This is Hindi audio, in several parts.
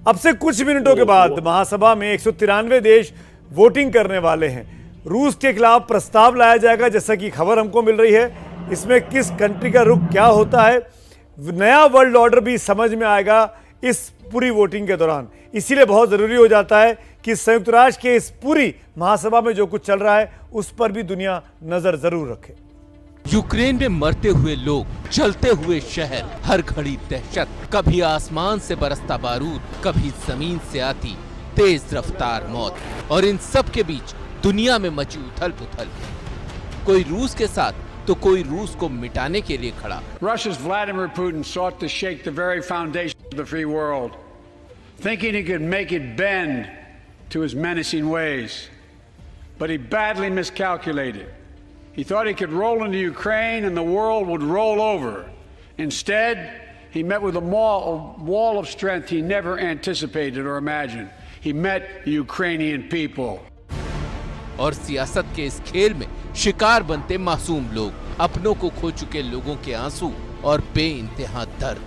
अब से कुछ मिनटों के बाद महासभा में 193 देश वोटिंग करने वाले हैं। रूस के खिलाफ प्रस्ताव लाया जाएगा, जैसा कि खबर हमको मिल रही है। इसमें किस कंट्री का रुख क्या होता है, नया वर्ल्ड ऑर्डर भी समझ में आएगा इस पूरी वोटिंग के दौरान। इसीलिए बहुत जरूरी हो जाता है कि संयुक्त राष्ट्र के इस पूरी महासभा में जो कुछ चल रहा है उस पर भी दुनिया नजर जरूर रखे। यूक्रेन में मरते हुए लोग, जलते हुए शहर, हर घड़ी दहशत, कभी आसमान से बरसता बारूद, कभी जमीन से आती तेज रफ्तार मौत, और इन सब के बीच दुनिया में मची उथल पुथल। कोई रूस के साथ तो कोई रूस को मिटाने के लिए खड़ा। Russia's Vladimir Putin sought to shake the very foundation of the free world, thinking he could make it bend to his menacing ways. But he badly miscalculated. He thought he could roll into Ukraine and the world would roll over. Instead, he met with a wall of strength he never anticipated or imagined. He met the Ukrainian people. और सियासत के इस खेल में शिकार बनते मासूम लोग, अपनों को खो चुके लोगों के आंसू और बेइंतहा दर्द।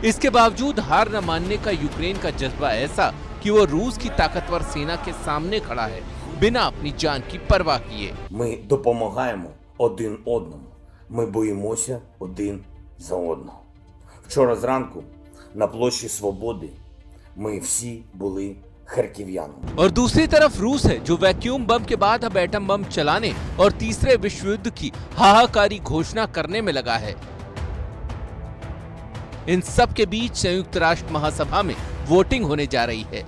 इसके बावजूद हार न मानने का यूक्रेन का जज्बा ऐसा कि वो रूस की ताकतवर सेना के सामने खड़ा है, बिना अपनी जान की परवाह किए। Ми допомагаємо один одному. Ми боїмося один за одного. Вчора зранку на площі Свободи ми всі були харків'янами. और दूसरी तरफ रूस है जो वैक्यूम बम के बाद अब एटम बम चलाने और तीसरे विश्व युद्ध की हाहाकारी घोषणा करने में लगा है। इन सब के बीच संयुक्त राष्ट्र महासभा में वोटिंग होने जा रही है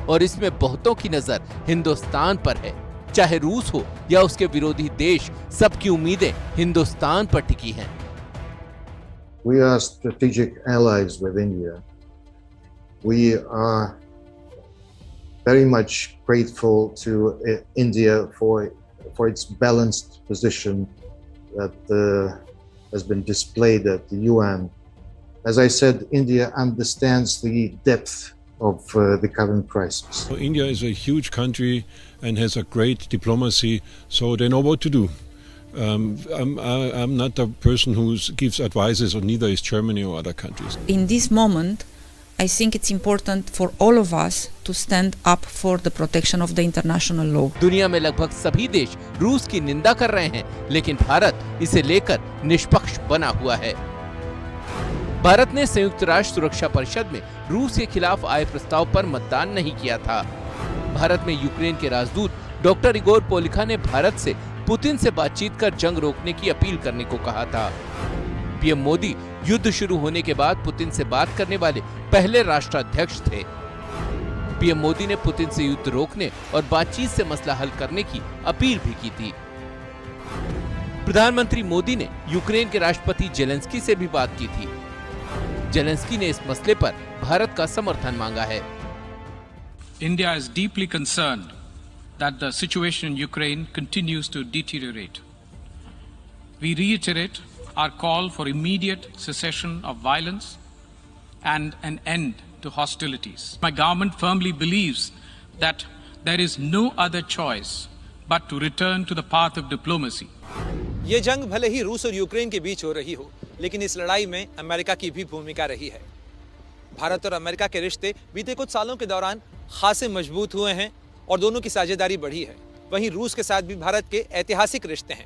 और इसमें बहुतों की नजर हिंदुस्तान पर है। चाहे रूस हो या उसके विरोधी देश, सबकी उम्मीदें हिंदुस्तान पर टिकी हैं। We are strategic allies with India. We are very much grateful to India for its balanced position that has been displayed at the UN. As I said, India understands the depth of the current crisis. India is a huge country and has a great diplomacy, so they know what to do. I'm not the person who gives advices, or neither is Germany or other countries. In this moment, I think it's important for all of us to stand up for the protection of the international law. दुनिया में लगभग सभी देश रूस की निंदा कर रहे हैं, लेकिन भारत इसे लेकर निष्पक्ष बना हुआ है। भारत ने संयुक्त राष्ट्र सुरक्षा परिषद में रूस के खिलाफ आए प्रस्ताव पर मतदान नहीं किया था। भारत में यूक्रेन के राजदूत डॉक्टर इगोर पोलिखा ने भारत से पुतिन से बातचीत कर जंग रोकने की अपील करने को कहा था। पीएम मोदी युद्ध शुरू होने के बाद पुतिन से बात करने वाले पहले राष्ट्राध्यक्ष थे। पीएम मोदी ने पुतिन से युद्ध रोकने और बातचीत से मसला हल करने की अपील भी की थी। प्रधानमंत्री मोदी ने यूक्रेन के राष्ट्रपति जेलेंस्की से भी बात की थी। जेलेंस्की ने इस मसले पर भारत का समर्थन मांगा है। India is deeply concerned that the situation in Ukraine continues to deteriorate. We reiterate our call for immediate cessation of violence and an end to hostilities. My government firmly believes that there is no other choice but to return to the path of diplomacy. ये जंग भले ही रूस और यूक्रेन के बीच हो रही हो, लेकिन इस लड़ाई में अमेरिका की भी भूमिका रही है। भारत और अमेरिका के रिश्ते बीते कुछ सालों के दौरान खासे मजबूत हुए हैं और दोनों की साझेदारी बढ़ी है। वहीं रूस के साथ भी भारत के ऐतिहासिक रिश्ते हैं।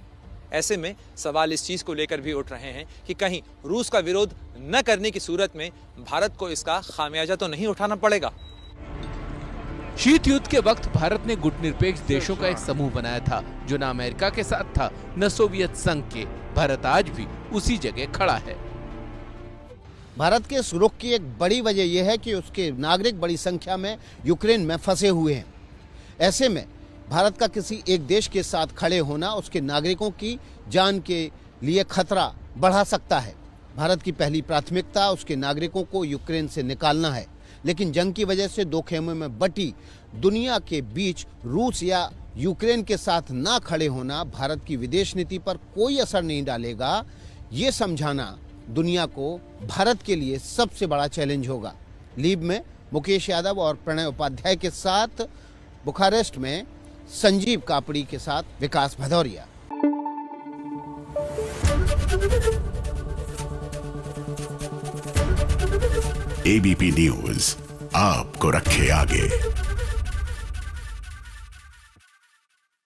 ऐसे में सवाल इस चीज को लेकर भी उठ रहे हैं कि कहीं रूस का विरोध न करने की सूरत में भारत को इसका खामियाजा तो नहीं उठाना पड़ेगा। शीत युद्ध के वक्त भारत ने गुटनिरपेक्ष देशों का एक समूह बनाया था, जो न अमेरिका के साथ था न सोवियत संघ के। भारत आज भी उसी जगह खड़ा है। भारत के इस रुख की एक बड़ी वजह यह है कि उसके नागरिक बड़ी संख्या में यूक्रेन में फंसे हुए हैं। ऐसे में भारत का किसी एक देश के साथ खड़े होना उसके नागरिकों की जान के लिए खतरा बढ़ा सकता है। भारत की पहली प्राथमिकता उसके नागरिकों को यूक्रेन से निकालना है, लेकिन जंग की वजह से दो खेमों में बटी दुनिया के बीच रूस या यूक्रेन के साथ ना खड़े होना भारत की विदेश नीति पर कोई असर नहीं डालेगा। ये समझाना दुनिया को भारत के लिए सबसे बड़ा चैलेंज होगा। लीब में मुकेश यादव और प्रणय उपाध्याय के साथ, बुखारेस्ट में संजीव कापड़ी के साथ विकास भदौरिया। एबीपी न्यूज आपको रखे आगे।